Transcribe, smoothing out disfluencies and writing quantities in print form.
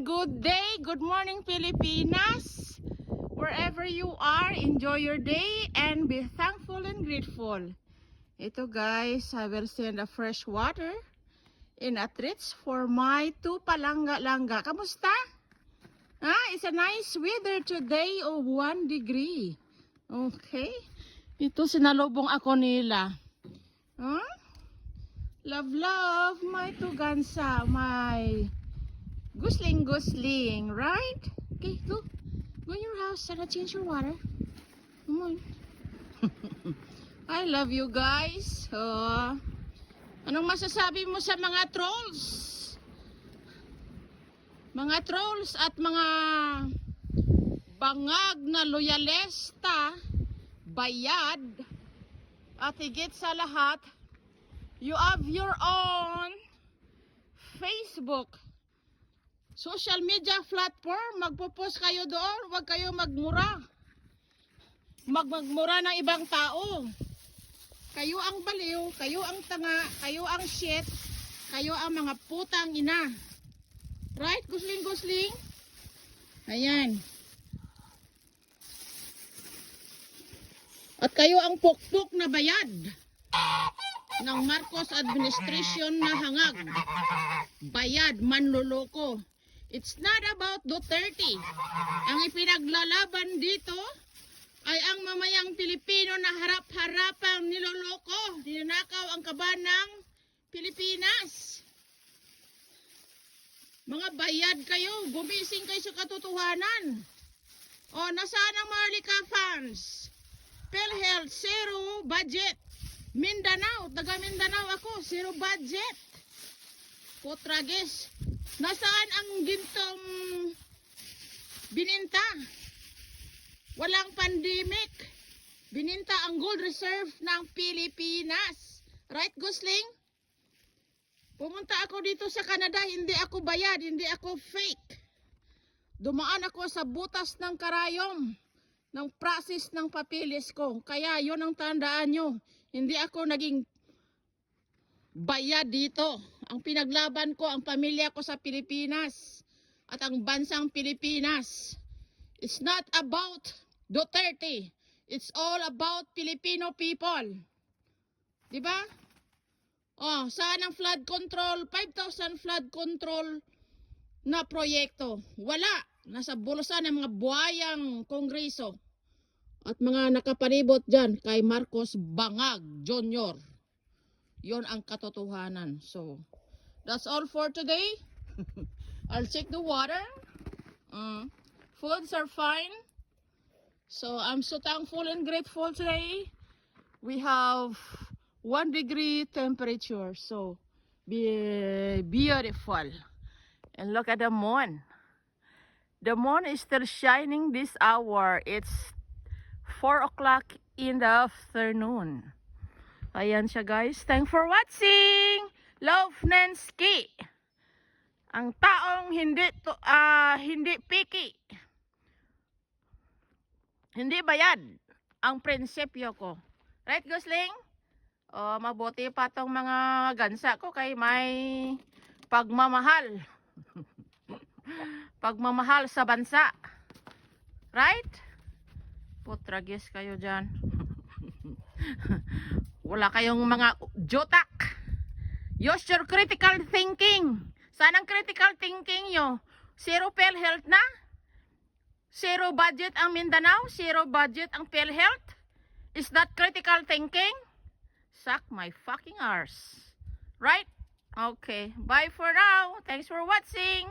good day, good morning Pilipinas. Wherever you are, enjoy your day and be thankful and grateful. Ito guys, I will send a fresh water in a treats for my two palangga-langga. Kamusta? It's a nice weather today of 1 degree. Okay. Ito sinalubong ako nila. Love, my two gansa, my gusling, right? Okay, go in your house and change your water. Come on. I love you guys. Anong masasabi mo sa mga trolls? Mga trolls at mga bangag na loyalista, bayad, at higit sa lahat, you have your own Facebook, social media platform. Magpo-post kayo doon, huwag kayo magmura. Magmura ng ibang tao. Kayo ang baliw, kayo ang tanga, kayo ang shit, kayo ang mga putang ina. Right, gusling? Ayan. At kayo ang pukpok na bayad ng Marcos administration na hangag. Bayad, manloloko. It's not about Duterte. Ang ipinaglalaban dito ay ang mamayang Pilipino na harap-harapang niloloko. Ninanakaw ang kaban ng Pilipinas. Mga bayad kayo, gumising kayo sa katotohanan. O, nasaan ang Marlica funds? PhilHealth, zero budget. Mindanao, taga Mindanao ako, zero budget. Putrages, nasaan ang gintong bininta? Walang pandemic. Bininta ang gold reserve ng Pilipinas. Right, Gusling? Pumunta ako dito sa Canada, hindi ako bayad, hindi ako fake. Dumaan ako sa butas ng karayom ng process ng papilis ko. Kaya yun ang tandaan nyo. Hindi ako naging bayad dito. Ang pinaglaban ko, ang pamilya ko sa Pilipinas at ang bansang Pilipinas. It's not about Duterte. It's all about Filipino people. Diba? Oh, saan ang flood control? 5,000 flood control na proyekto. Wala. Nasa bulusan ng mga buhayang kongreso. At mga nakaparibot dyan kay Marcos Bangag Jr. Yon ang katotohanan. So, that's all for today. I'll check the water. Foods are fine. So, I'm so thankful and grateful today. We have 1 degree temperature. So, beautiful. And look at the moon. The moon is still shining this hour. It's 4 o'clock in the afternoon. Ayan siya guys. Thanks for watching. Love Nensky. Ang taong hindi picky. Hindi bayad ang prinsipyo ko. Right, Gusling? O, mabuti pa tong mga gansa ko kay may pagmamahal. Pagmamahal sa bansa. Right? Putragis kayo dyan. Wala kayong mga jotak. Use your critical thinking. Saan ang critical thinking nyo? Zero PhilHealth na? Zero budget ang Mindanao? Zero budget ang PhilHealth? Is that critical thinking? Suck my fucking arse. Right? Okay. Bye for now. Thanks for watching.